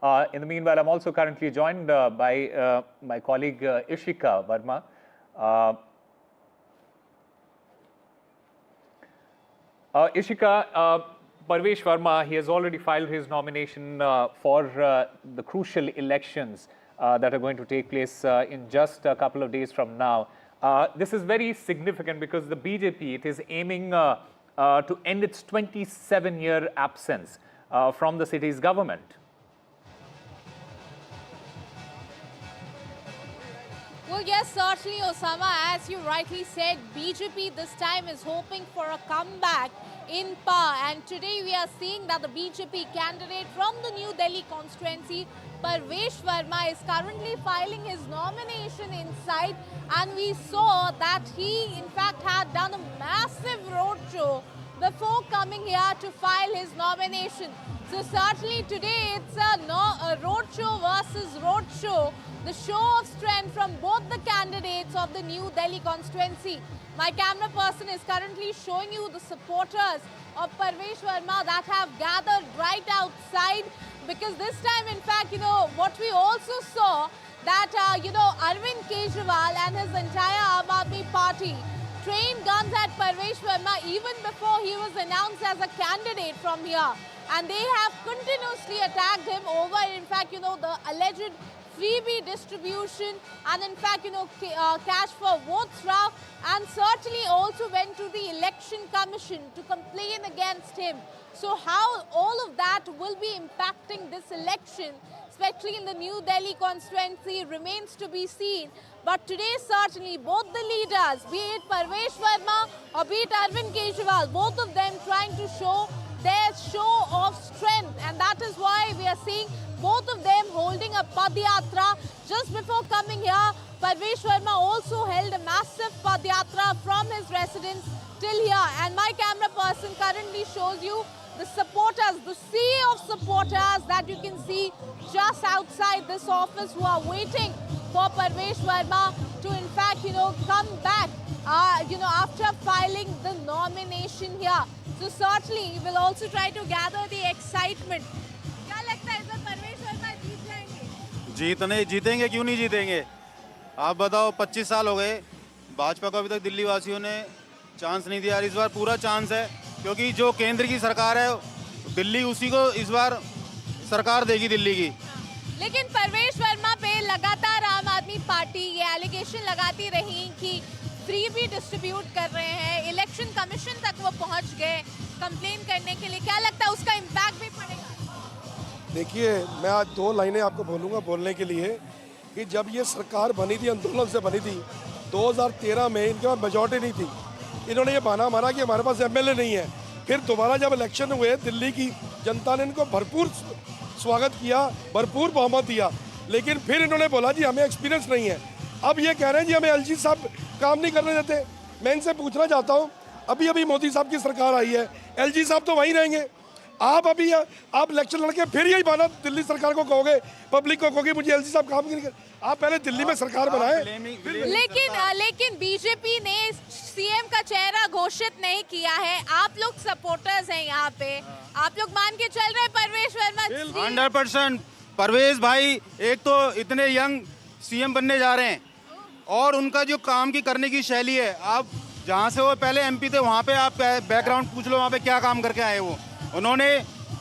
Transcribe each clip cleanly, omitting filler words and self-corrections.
In the meanwhile, I'm also currently joined by my colleague Ishika Verma. Ishika, Parvesh Verma, he has already filed his nomination for the crucial elections that are going to take place in just a couple of days from now. This is very significant because the BJP, it is aiming to end its 27-year absence from the city's government. Well, yes, certainly, Osama. As you rightly said, BJP this time is hoping for a comeback in power. And today we are seeing that the BJP candidate from the New Delhi constituency, Parvesh Verma, is currently filing his nomination inside. And we saw that he, in fact, had done a massive roadshow before coming here to file his nomination. So certainly today it's a roadshow versus roadshow, the show of strength from both the candidates of the New Delhi constituency. My camera person is currently showing you the supporters of Parvesh Verma that have gathered right outside, because this time, in fact, what we also saw that, Arvind Kejriwal and his entire Aam Aadmi party trained guns at Parvesh Verma even before he was announced as a candidate from here. And they have continuously attacked him over, in fact, the alleged freebie distribution and, in fact, cash for votes route, and certainly also went to the Election Commission to complain against him. So how all of that will be impacting this election, especially in the New Delhi constituency, remains to be seen. But today, certainly, both the leaders, be it Parvesh Verma or be it Arvind Kejriwal, both of them trying to show their show of strength. And that is why we are seeing both of them holding a Padyatra. Just before coming here, Parvesh Verma also held a massive Padyatra from his residence till here. And my camera person currently shows you the supporters, the sea of supporters that you can see just outside this office, who are waiting for Parvesh Verma to, in fact, come back, after filing the nomination here. So certainly, we'll also try to gather the excitement. क्या लगता है इस बार परवेश वर्मा जीत जाएंगे? जीतेंगे क्यों नहीं जीतेंगे? आप बताओ, 25 साल हो गए, भाजपा को अभी तक दिल्ली वासियों ने चांस नहीं दिया। इस बार पूरा चांस है, क्योंकि जो केंद्र की सरकार है, दिल्ली उसी को इस बार सरकार देगी दिल्ली की। लेकिन परवेश वर्मा पे लगातार आम आदमी पार्टी ये एलिगेशन लगाती रही कि फ्रीबी डिस्ट्रीब्यूट कर रहे हैं, इलेक्शन कमीशन तक वो पहुंच गए कंप्लेन करने के लिए। क्या लगता है उसका इम्पैक्ट भी पड़ेगा? देखिए, मैं आज 2 लाइनें आपको बोलूँगा बोलने के लिए कि जब ये सरकार बनी थी, आंदोलन से बनी थी, 2013 में इनके पास मेजॉरिटी नहीं थी। इन्होंने ये बहाना मारा कि हमारे पास एमएलए नहीं है। फिर दोबारा जब इलेक्शन हुए, दिल्ली की जनता ने इनको भरपूर स्वागत किया, भरपूर बहुमत दिया, लेकिन फिर इन्होंने बोला जी हमें एक्सपीरियंस नहीं है। अब ये कह रहे हैं जी हमें एलजी साहब काम नहीं करने देते। मैं इनसे पूछना चाहता हूँ, अभी मोदी साहब की सरकार आई है, एलजी साहब तो वहीं रहेंगे। आप इलेक्शन लड़के फिर यही बहाना दिल्ली सरकार को कहोगे, पब्लिक को कहोगे मुझे एलजी साहब काम नहीं कर। आप पहले दिल्ली में सरकार बनाए। लेकिन बीजेपी ने सीएम का चेहरा घोषित नहीं किया है। आप लोग सपोर्टर्स हैं यहाँ पे, आप लोग मान के चल रहे हैं परवेश वर्मा? 100% परवेश भाई एक तो इतने यंग सीएम बनने जा रहे हैं, और उनका जो काम की करने की शैली है, आप जहाँ से वो पहले एमपी थे वहाँ पे आप बैकग्राउंड पूछ लो, वहाँ पे क्या काम करके आए वो। उन्होंने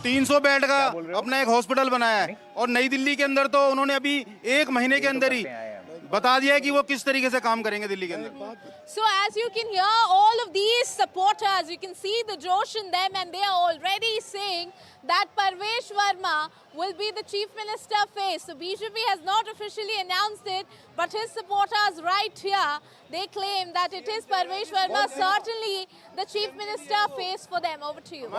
300 बेड का अपना एक हॉस्पिटल बनाया है, और नई दिल्ली के अंदर तो उन्होंने अभी 1 महीने के अंदर ही बता दिया है कि वो किस तरीके से काम करेंगे दिल्ली के अंदर। So as you can hear, all of these supporters, you can see the josh in them, and they are already saying that Parvesh Verma will be the chief minister face. So BJP has not officially announced it, but his supporters right here, they claim that it is Parvesh Verma, certainly the chief minister face for them. Over to you.